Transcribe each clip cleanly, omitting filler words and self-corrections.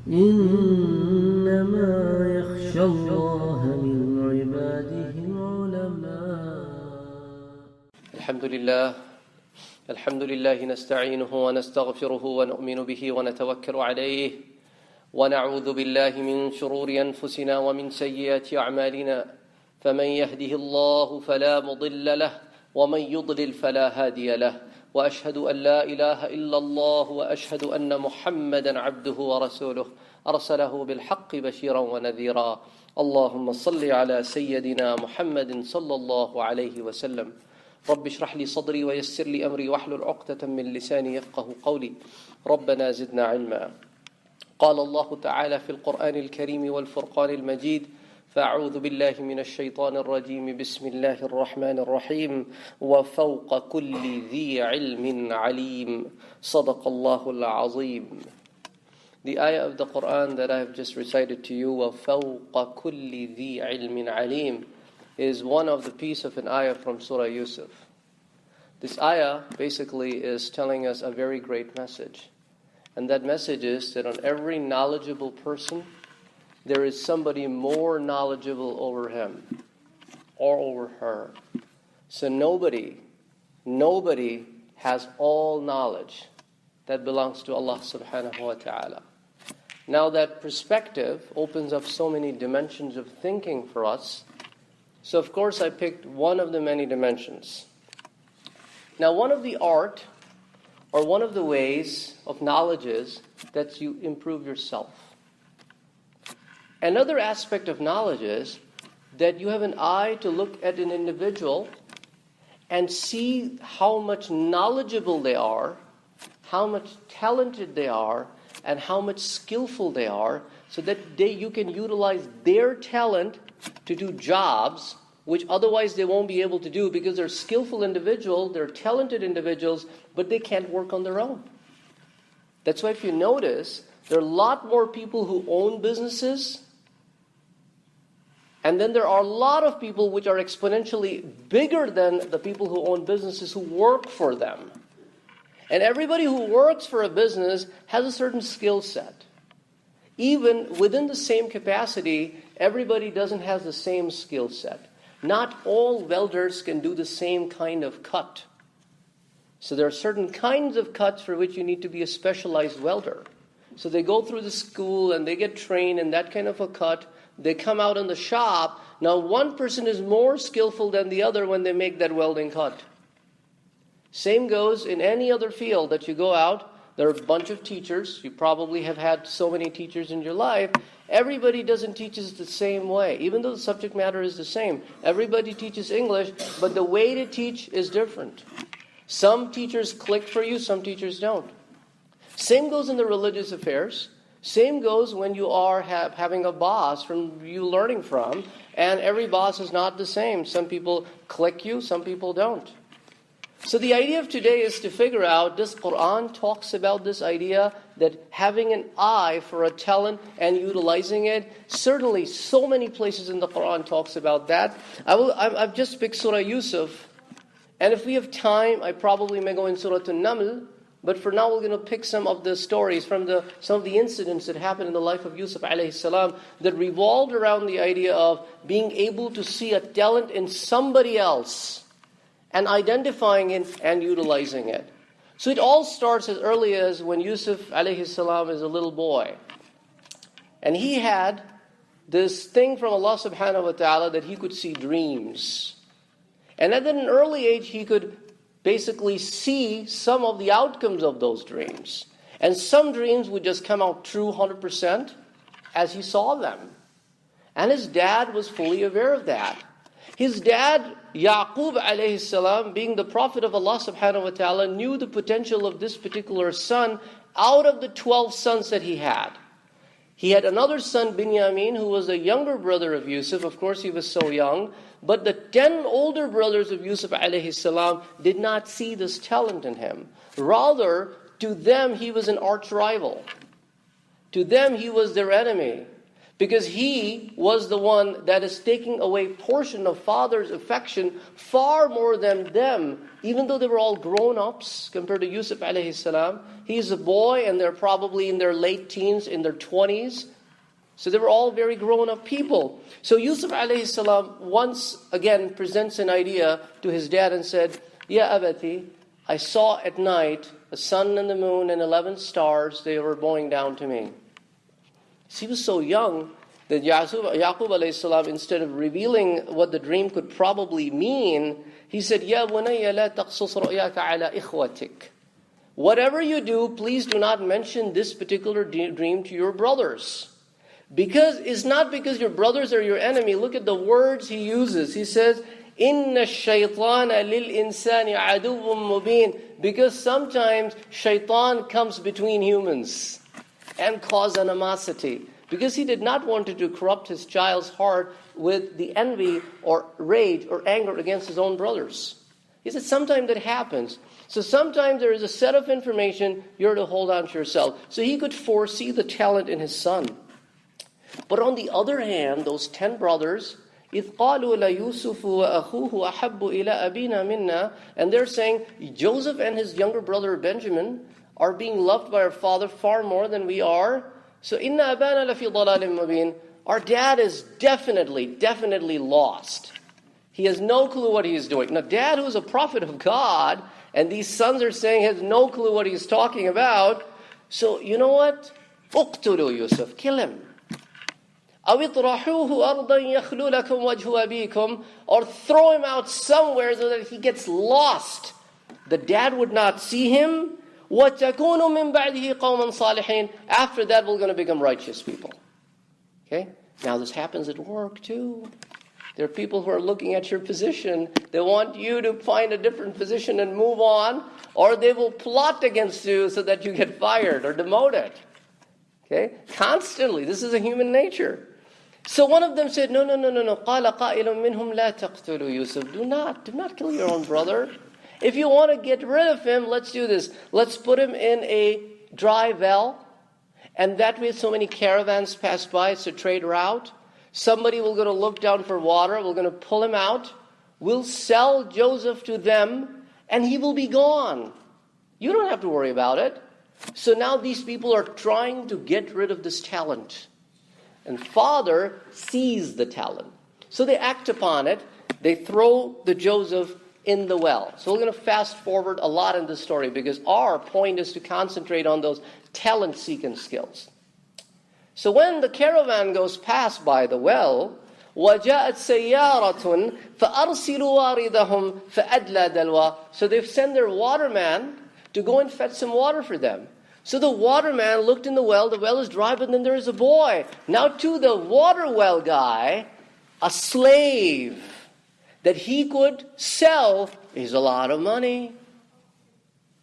إنما يخشى الله من عباده العلماء. الحمد لله نستعينه ونستغفره ونؤمن به ونتوكل عليه ونعوذ بالله من شرور أنفسنا ومن سيئات أعمالنا فمن يهده الله فلا مضل له ومن يضلل فلا هادي له وأشهد أن لا إله إلا الله وأشهد أن محمدا عبده ورسوله أرسله بالحق بشيرا ونذيرا. اللهم صل على سيدنا محمد صلى الله عليه وسلم. رب اشرح لي صدري ويسر لي أمري واحلل عقدة من لساني يفقه قولي. ربنا زدنا علما. قال الله تعالى في القرآن الكريم والفرقان المجيد: فأعوذ بالله من الشيطان الرجيم بسم الله الرحمن الرحيم وفوق كل ذي علم عليم. صدق الله العظيم. The ayah of the Quran that I have just recited to you, وَفَوْقَ كُلِّ ذِي عِلْمٍ عَلِيمٍ, is one of the piece of an ayah from Surah Yusuf. This ayah basically is telling us a very great message. And that message is that on every knowledgeable person, there is somebody more knowledgeable over him or over her. So nobody has all knowledge. That belongs to Allah subhanahu wa ta'ala. Now that perspective opens up so many dimensions of thinking for us. So of course I picked one of the many dimensions. Now one of the art or one of the ways of knowledge is that you improve yourself. Another aspect of knowledge is that you have an eye to look at an individual and see how much knowledgeable they are, how much talented they are, and how much skillful they are, so that you can utilize their talent to do jobs which otherwise they won't be able to do because they're skillful individuals, they're talented individuals, but they can't work on their own. That's why if you notice, there are a lot more people who own businesses, and then there are a lot of people which are exponentially bigger than the people who own businesses who work for them. And everybody who works for a business has a certain skill set. Even within the same capacity, everybody doesn't have the same skill set. Not all welders can do the same kind of cut. So there are certain kinds of cuts for which you need to be a specialized welder. So they go through the school and they get trained in that kind of a cut. They come out in the shop. Now one person is more skillful than the other when they make that welding cut. Same goes in any other field that you go out. There are a bunch of teachers. You probably have had so many teachers in your life. Everybody doesn't teach us the same way, even though the subject matter is the same. Everybody teaches English, but the way to teach is different. Some teachers click for you, some teachers don't. Same goes in the religious affairs. Same goes when you are having a boss from you learning from, and every boss is not the same. Some people click you, some people don't. So the idea of today is to figure out, this Quran talks about this idea that having an eye for a talent and utilizing it. Certainly so many places in the Quran talks about that. I've just picked Surah Yusuf, and if we have time, I probably may go in Surah An-Naml. But for now, we're going to pick some of the stories from some of the incidents that happened in the life of Yousuf A.S. that revolved around the idea of being able to see a talent in somebody else and identifying it and utilizing it. So it all starts as early as when Yousuf A.S. is a little boy. And he had this thing from Allah subhanahu wa ta'ala that he could see dreams. And at an early age, he could basically see some of the outcomes of those dreams. And some dreams would just come out true 100% as he saw them. And his dad was fully aware of that. His dad, Yaqub alayhi salam, being the prophet of Allah subhanahu wa ta'ala, knew the potential of this particular son out of the 12 sons that he had. He had another son, Binyamin, who was the younger brother of Yusuf. Of course, he was so young. But the 10 older brothers of Yusuf alayhi salam did not see this talent in him. Rather, to them, he was an arch rival. To them, he was their enemy. Because he was the one that is taking away portion of father's affection far more than them. Even though they were all grown-ups compared to Yousuf A.S. He's a boy and they're probably in their late teens, in their 20s. So they were all very grown-up people. So Yousuf A.S. once again presents an idea to his dad and said, Ya abati, I saw at night the sun and the moon and 11 stars, they were bowing down to me. He was so young that Yaqub alayhi salam, instead of revealing what the dream could probably mean, he said, Ya bunayya la taqsus ru'yaka ala ikhwatik. Whatever you do, please do not mention this particular dream to your brothers. Because it's not because your brothers are your enemy. Look at the words he uses. He says, Inna shaytana lil insani aduwwum mubin. Because sometimes shaitan comes between humans and cause animosity. Because he did not want to corrupt his child's heart with the envy or rage or anger against his own brothers. He said sometimes that happens. So sometimes there is a set of information you're to hold on to yourself. So he could foresee the talent in his son. But on the other hand, those 10 brothers, إِذْ قَالُوا لَيُوسُفُ وَأَخُوهُ أَحَبُّ إِلَىٰ أَبِينَا مِنَّا, and they're saying, Joseph and his younger brother Benjamin are being loved by our father far more than we are. So inna abana lafi dalalin mubin. Our dad is definitely lost. He has no clue what he is doing. Now, dad, who is a prophet of God, and these sons are saying has no clue what he's talking about. So you know what? Uqtulu Yusuf, kill him. أَوِ اطْرَحُوهُ أَرْضًا يَخْلُو لَكُمْ وَجْهُ أَبِيكُمْ, or throw him out somewhere so that he gets lost. The dad would not see him. وَتَكُونُ مِنْ بَعْدِهِ قَوْمًا صَالِحِينَ. After that, we're going to become righteous people. Okay? Now this happens at work too. There are people who are looking at your position. They want you to find a different position and move on, or they will plot against you so that you get fired or demoted. Okay? Constantly. This is a human nature. So one of them said, no. قَالَ قَائِلٌ مِّنْهُمْ لَا تَقْتُلُوا يُوسُف. Do not kill your own brother. If you want to get rid of him, let's do this. Let's put him in a dry well, and that way so many caravans pass by, it's a trade route. Somebody will go to look down for water, we're going to pull him out. We'll sell Joseph to them, and he will be gone. You don't have to worry about it. So now these people are trying to get rid of this talent. And father sees the talent. So they act upon it. They throw the Joseph in the well. So we're going to fast forward a lot in this story because our point is to concentrate on those talent-seeking skills. So when the caravan goes past by the well, وَجَاءَتْ سَيَّارَةٌ فَأَرْسِلُوا وَارِدَهُمْ فَأَدْلَى دَلْوَى. So they've sent their waterman to go and fetch some water for them. So the waterman looked in the well is dry, but then there is a boy. Now to the water well guy, a slave that he could sell is a lot of money.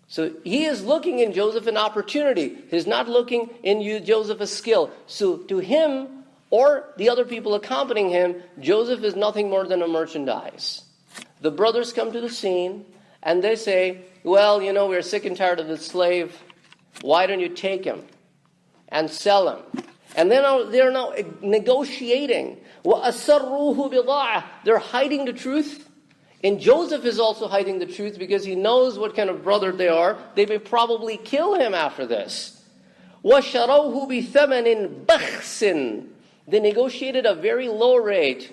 So he is looking in Joseph an opportunity. He's not looking in Joseph a skill. So to him, or the other people accompanying him, Joseph is nothing more than a merchandise. The brothers come to the scene, and they say, well, we're sick and tired of this slave. Why don't you take him and sell him? And then they're now negotiating. وَأَسَرُّوهُ بِضَاعَةً. They're hiding the truth. And Joseph is also hiding the truth because he knows what kind of brother they are. They may probably kill him after this. وَشَرَوْهُ بِثَمَنٍ بَخْسٍ. They negotiated a very low rate.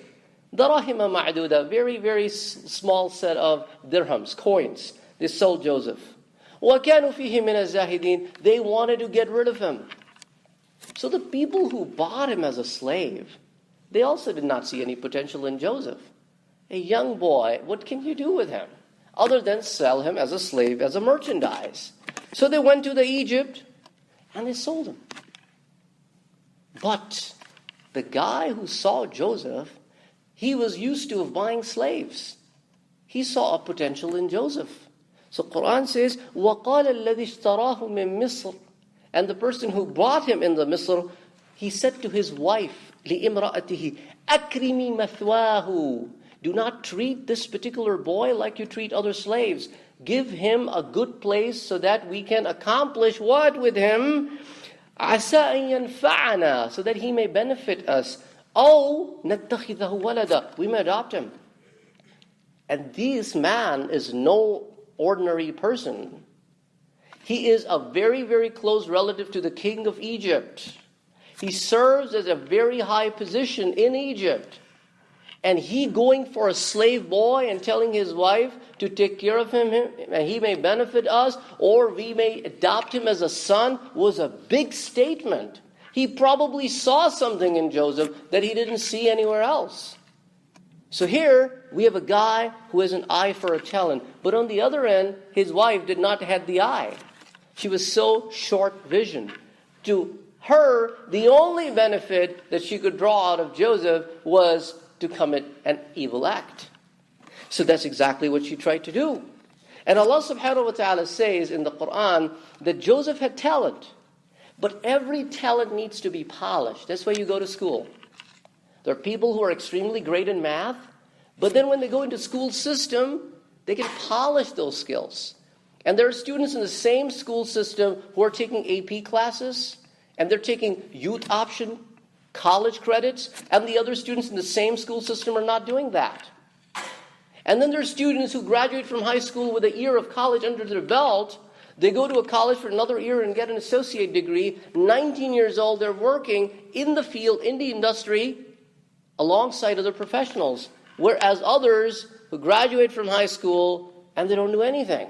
دَرَهِمَ مَعْدُودَ. Very small set of dirhams, coins. They sold Joseph. وَكَانُوا فِيهِ مِنَ الزَّاهِدِينَ. They wanted to get rid of him. So the people who bought him as a slave, they also did not see any potential in Joseph. A young boy, what can you do with him? Other than sell him as a slave, as a merchandise. So they went to Egypt and they sold him. But the guy who saw Joseph, he was used to buying slaves. He saw a potential in Joseph. So Quran says, وَقَالَ الَّذِي اشْتَرَاهُ مِن مِصْرٍ. And the person who bought him in the Misr, he said to his wife, لِإِمْرَأَتِهِ أَكْرِمِي مَثْوَاهُ. Do not treat this particular boy like you treat other slaves. Give him a good place so that we can accomplish what with him? عَسَىٰ أَن يَنْفَعَنَا, so that he may benefit us. أَوْ نَتَّخِذَهُ وَلَدًا, we may adopt him. And this man is no ordinary person. He is a very, very close relative to the king of Egypt. He serves as a very high position in Egypt. And he going for a slave boy and telling his wife to take care of him, and he may benefit us, or we may adopt him as a son, was a big statement. He probably saw something in Joseph that he didn't see anywhere else. So here we have a guy who has an eye for a talent. But on the other end, his wife did not have the eye. She was so short-visioned. To her, the only benefit that she could draw out of Joseph was to commit an evil act. So that's exactly what she tried to do. And Allah subhanahu wa ta'ala says in the Quran that Joseph had talent. But every talent needs to be polished. That's why you go to school. There are people who are extremely great in math, but then when they go into school system, they can polish those skills. And there are students in the same school system who are taking AP classes, and they're taking youth option, college credits, and the other students in the same school system are not doing that. And then there are students who graduate from high school with a year of college under their belt. They go to a college for another year and get an associate degree. 19 years old, they're working in the field, in the industry, alongside other professionals. Whereas others who graduate from high school and they don't do anything.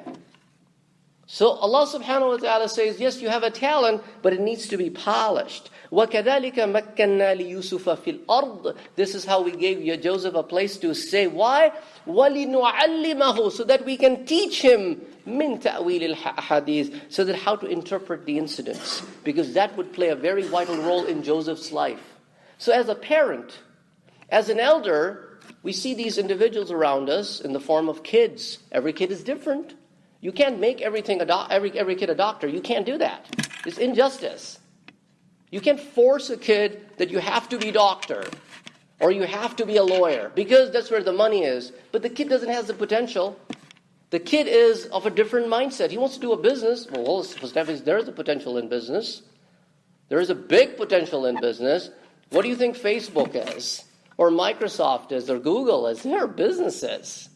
So Allah subhanahu wa ta'ala says, yes, you have a talent, but it needs to be polished. وَكَذَلِكَ مَكَّنَّا لِيُوسُفَ فِي الْأَرْضِ. This is how we gave Joseph a place to stay. Why? وَلِنُعَلِّمَهُ, so that we can teach him مِن تَأْوِيلِ الْحَدِيثِ, so that how to interpret the incidents. Because that would play a very vital role in Joseph's life. So as a parent, as an elder, we see these individuals around us in the form of kids. Every kid is different. You can't make every kid a doctor. You can't do that. It's injustice. You can't force a kid that you have to be a doctor or you have to be a lawyer because that's where the money is. But the kid doesn't have the potential. The kid is of a different mindset. He wants to do a business. Well, there is a potential in business. There is a big potential in business. What do you think Facebook is? Or Microsoft is? Or Google is? They're businesses.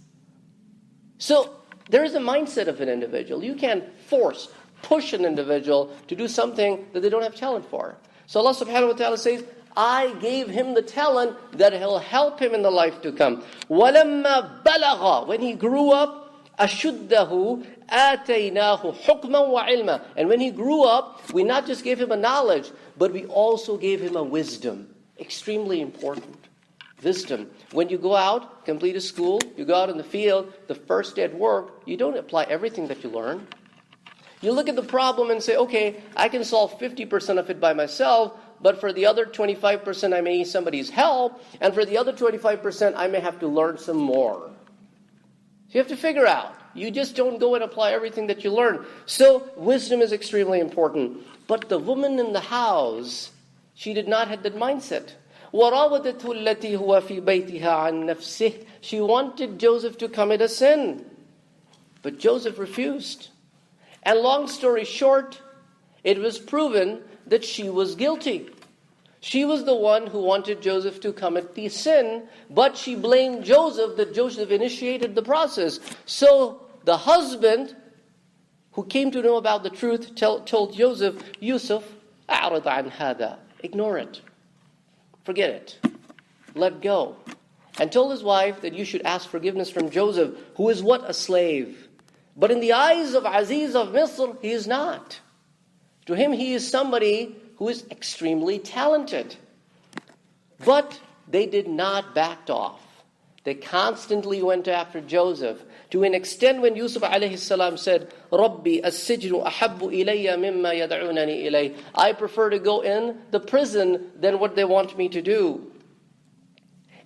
So there is a mindset of an individual. You can't push an individual to do something that they don't have talent for. So Allah subhanahu wa ta'ala says, I gave him the talent that will help him in the life to come. وَلَمَّا بَلَغَ, when he grew up, أَشُدَّهُ آتَيْنَاهُ حُكْمًا وَعِلْمًا. And when he grew up, we not just gave him a knowledge, but we also gave him a wisdom. Extremely important. Wisdom. When you go out, complete a school, you go out in the field, the first day at work, you don't apply everything that you learn. You look at the problem and say, okay, I can solve 50% of it by myself, but for the other 25% I may need somebody's help, and for the other 25% I may have to learn some more. So you have to figure out. You just don't go and apply everything that you learn. So wisdom is extremely important. But the woman in the house, she did not have that mindset. وَرَاوَدَتْهُ الَّتِي هُوَ فِي بَيْتِهَا عَنْ نَفْسِهِ. She wanted Joseph to commit a sin. But Joseph refused. And long story short, it was proven that she was guilty. She was the one who wanted Joseph to commit the sin, but she blamed Joseph that Joseph initiated the process. So the husband, who came to know about the truth, told Joseph, Yusuf, أعرض عن هذا. Ignore it. Forget it. Let go. And told his wife that you should ask forgiveness from Joseph, who is what? A slave. But in the eyes of Aziz of Misr, he is not. To him, he is somebody who is extremely talented. But they did not back off. They constantly went after Joseph. To an extent when Yousuf A.S. said, Rabbi as-sijnu ahabbu ilayya mimma yad'unani ilay. I prefer to go in the prison than what they want me to do.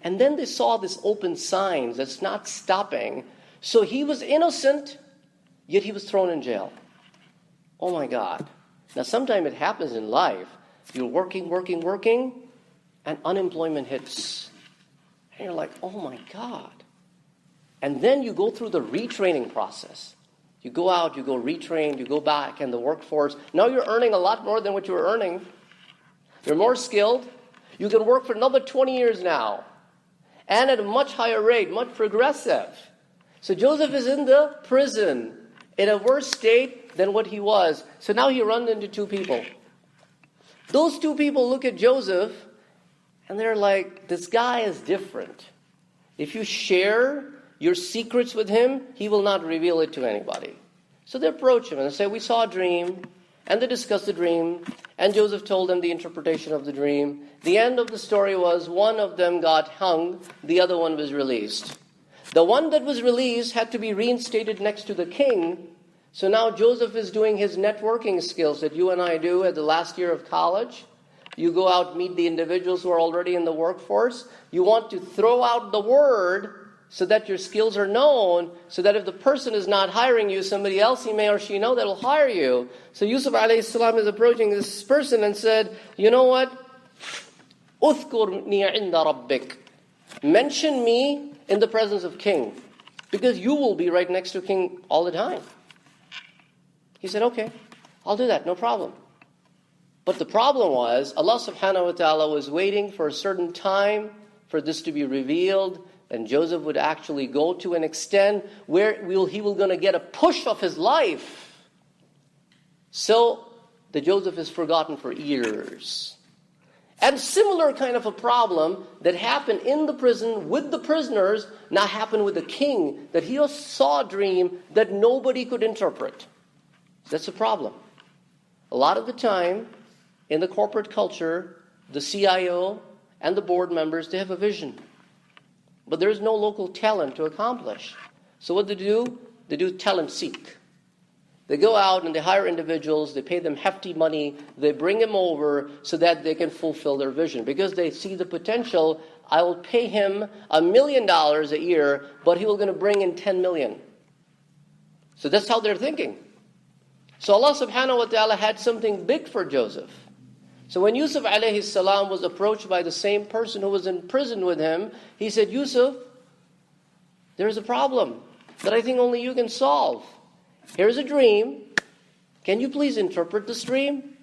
And then they saw this open signs that's not stopping. So he was innocent, yet he was thrown in jail. Oh my God. Now sometimes it happens in life. You're working, and unemployment hits. And you're like, oh my God. And then you go through the retraining process. You go out, you go retrain, you go back in the workforce. Now you're earning a lot more than what you were earning. You're more skilled. You can work for another 20 years now. And at a much higher rate, much progressive. So Joseph is in the prison in a worse state than what he was. So now he runs into two people. Those two people look at Joseph and they're like, this guy is different. If you share your secrets with him, he will not reveal it to anybody. So they approach him and they say, we saw a dream. And they discussed the dream. And Joseph told them the interpretation of the dream. The end of the story was one of them got hung, the other one was released. The one that was released had to be reinstated next to the king. So now Joseph is doing his networking skills that you and I do at the last year of college. You go out, meet the individuals who are already in the workforce. You want to throw out the word so that your skills are known, so that if the person is not hiring you, somebody else he may or she know that will hire you. So Yousuf A.S. is approaching this person and said, you know what? Uthkurni inda rabbik. Mention me in the presence of king, because you will be right next to king all the time. He said, okay, I'll do that, no problem. But the problem was, Allah subhanahu wa ta'ala was waiting for a certain time for this to be revealed, and Joseph would actually go to an extent where he was going to get a push of his life. So the Joseph is forgotten for years. And similar kind of a problem that happened in the prison with the prisoners now happened with the king, that he saw a dream that nobody could interpret. That's the problem. A lot of the time in the corporate culture, the CIO and the board members, they have a vision. But there is no local talent to accomplish. So what do? They do talent seek. They go out and they hire individuals, they pay them hefty money, they bring them over so that they can fulfill their vision. Because they see the potential, I will pay him $1 million a year, but he will going to bring in 10 million. So that's how they're thinking. So Allah subhanahu wa ta'ala had something big for Joseph. So when Yousuf alayhi salam was approached by the same person who was in prison with him, he said, Yousuf, there's a problem that I think only you can solve. Here's a dream. Can you please interpret this dream?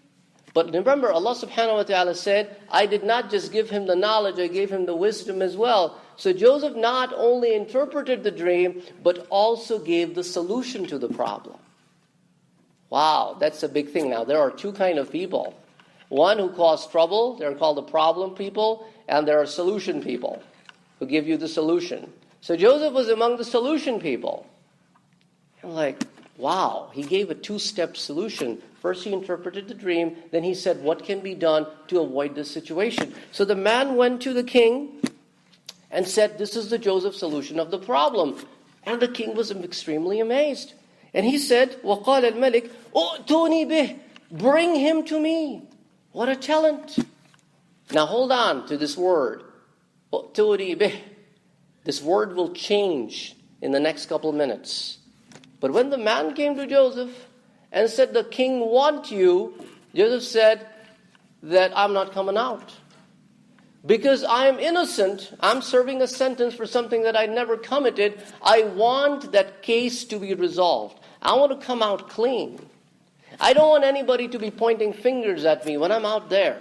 But remember, Allah subhanahu wa ta'ala said, I did not just give him the knowledge, I gave him the wisdom as well. So Joseph not only interpreted the dream, but also gave the solution to the problem. Wow, that's a big thing. Now, there are two kinds of people. One who cause trouble, they're called the problem people, and there are solution people who give you the solution. So Joseph was among the solution people. And like, wow, he gave a two-step solution. First he interpreted the dream, then he said what can be done to avoid this situation. So the man went to the king and said, this is the Joseph solution of the problem. And the king was extremely amazed. And he said, وَقَالَ الْمَلِكُ أُؤْتُونِي بِهِ. Bring him to me. What a talent. Now hold on to this word. أُؤْتُونِي بِهِ. This word will change in the next couple of minutes. But when the man came to Joseph and said, the king wants you, Joseph said that I'm not coming out. Because I am innocent, I'm serving a sentence for something that I never committed. I want that case to be resolved. I want to come out clean. I don't want anybody to be pointing fingers at me when I'm out there.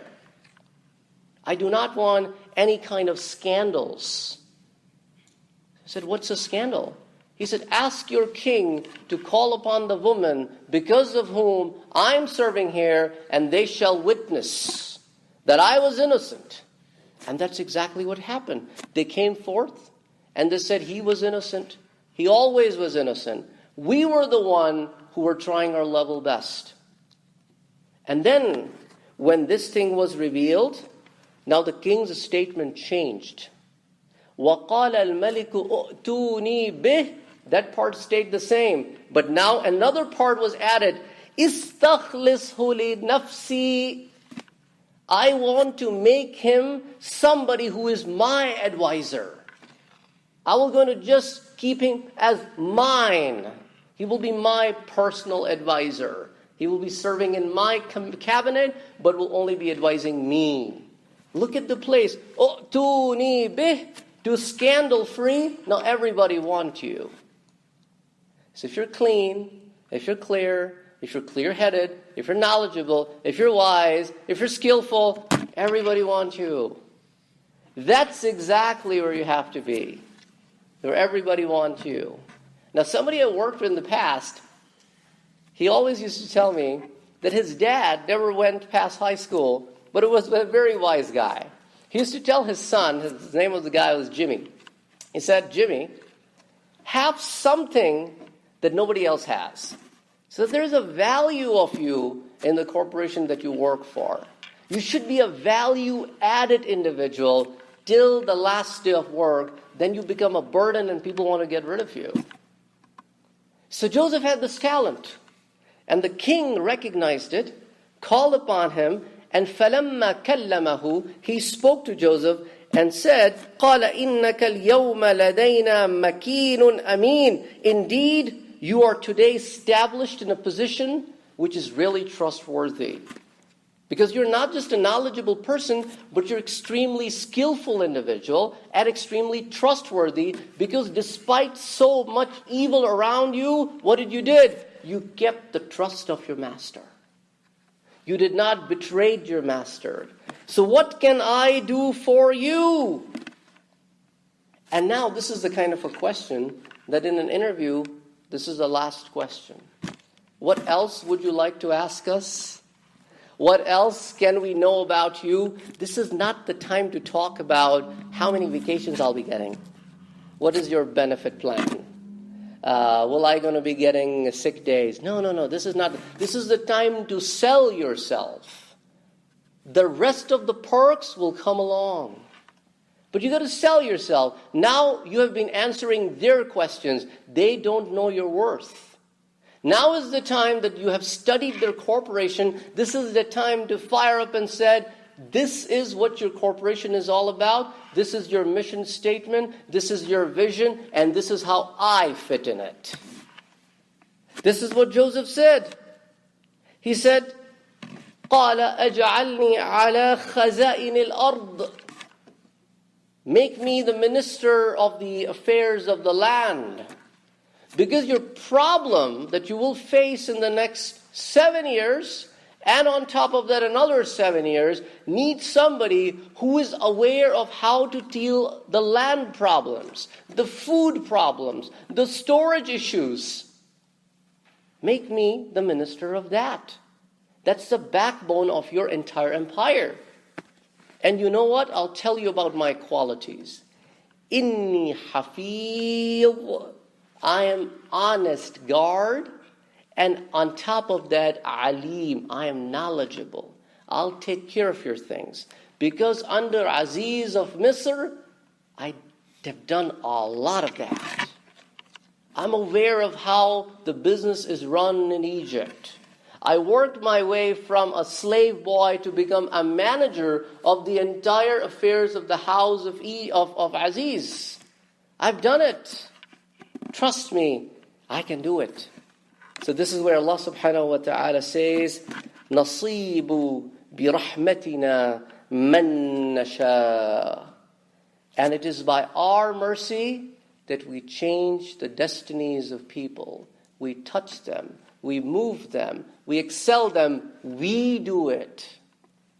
I do not want any kind of scandals. I said, what's a scandal? He said, ask your king to call upon the woman because of whom I'm serving here, and they shall witness that I was innocent. And that's exactly what happened. They came forth and they said he was innocent. He always was innocent. We were the one who were trying our level best. And then when this thing was revealed, now the king's statement changed. وَقَالَ الْمَلِكُ أُؤْتُونِي بِهِ. That part stayed the same. But now another part was added. إِسْتَخْلِصْهُ لِنَفْسِي. I want to make him somebody who is my advisor. I will going to just keep him as mine. He will be my personal advisor. He will be serving in my cabinet, but will only be advising me. Look at the place. O'tuni bih, to scandal free. Now everybody wants you. So if you're clean, if you're clear, if you're clear-headed, if you're knowledgeable, if you're wise, if you're skillful, everybody wants you. That's exactly where you have to be, where everybody wants you. Now, somebody I worked with in the past, he always used to tell me that his dad never went past high school, but it was a very wise guy. He used to tell his son, his name of the guy was Jimmy. He said, Jimmy, have something that nobody else has. So there's a value of you in the corporation that you work for. You should be a value-added individual till the last day of work. Then you become a burden and people want to get rid of you. So Joseph had this talent. And the king recognized it, called upon him, and فَلَمَّا كَلَّمَهُ, he spoke to Joseph and said, قَالَ إِنَّكَ الْيَوْمَ لَدَيْنَا مَكِينٌ أَمِينٌ. Indeed, you are today established in a position which is really trustworthy. Because you're not just a knowledgeable person, but you're extremely skillful individual and extremely trustworthy, because despite so much evil around you, what did you do? You kept the trust of your master. You did not betray your master. So what can I do for you? And now this is the kind of a question that in an interview, this is the last question. What else would you like to ask us? What else can we know about you? This is not the time to talk about how many vacations I'll be getting. What is your benefit plan? Will I going to be getting sick days? No. This is not. This is the time to sell yourself. The rest of the perks will come along. But you got to sell yourself. Now you have been answering their questions. They don't know your worth. Now is the time that you have studied their corporation. This is the time to fire up and said, this is what your corporation is all about. This is your mission statement. This is your vision. And this is how I fit in it. This is what Joseph said. He said, قَالَ أَجْعَلْنِي عَلَى خَزَائِنِ الْأَرْضِ. Make me the minister of the affairs of the land. Because your problem that you will face in the next 7 years, and on top of that another 7 years, needs somebody who is aware of how to deal the land problems, the food problems, the storage issues. Make me the minister of that. That's the backbone of your entire empire. And you know what? I'll tell you about my qualities. Inni hafiz. I am honest guard. And on top of that, alim. I am knowledgeable. I'll take care of your things. Because under Aziz of Misr, I have done a lot of that. I'm aware of how the business is run in Egypt. I worked my way from a slave boy to become a manager of the entire affairs of the house of Aziz. I've done it. Trust me, I can do it. So this is where Allah subhanahu wa ta'ala says, نَصِيبُ بِرَحْمَتِنَا مَن نَشَاءُ. And it is by our mercy that we change the destinies of people. We touch them. We move them. We excel them. We do it.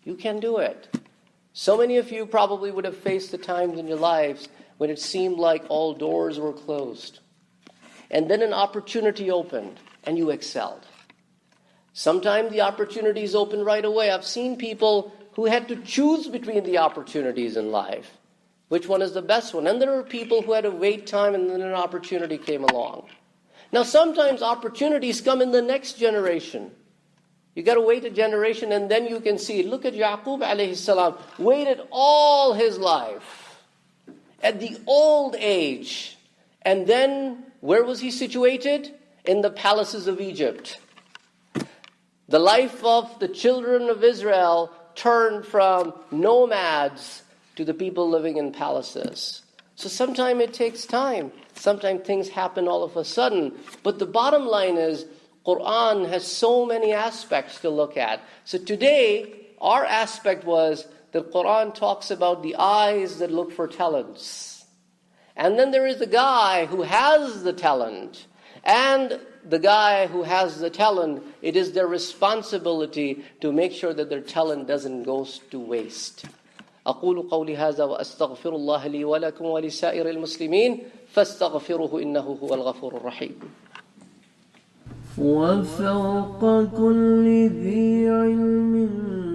You can do it. So many of you probably would have faced the times in your lives when it seemed like all doors were closed. And then an opportunity opened and you excelled. Sometimes the opportunities open right away. I've seen people who had to choose between the opportunities in life. Which one is the best one? And there are people who had to wait time and then an opportunity came along. Now sometimes opportunities come in the next generation. You got to wait a generation and then you can see. Look at Yaqub alayhi salam. Waited all his life. At the old age. And then where was he situated? In the palaces of Egypt. The life of the children of Israel turned from nomads to the people living in palaces. So sometimes it takes time. Sometimes things happen all of a sudden. But the bottom line is, Quran has so many aspects to look at. So today, our aspect was that Quran talks about the eyes that look for talents. And then there is the guy who has the talent. And the guy who has the talent, it is their responsibility to make sure that their talent doesn't go to waste. أقول قولي هذا وأستغفر الله لي ولكم ولسائر المسلمين فاستغفروه إنه هو الغفور الرحيم. وفوق كل ذي علم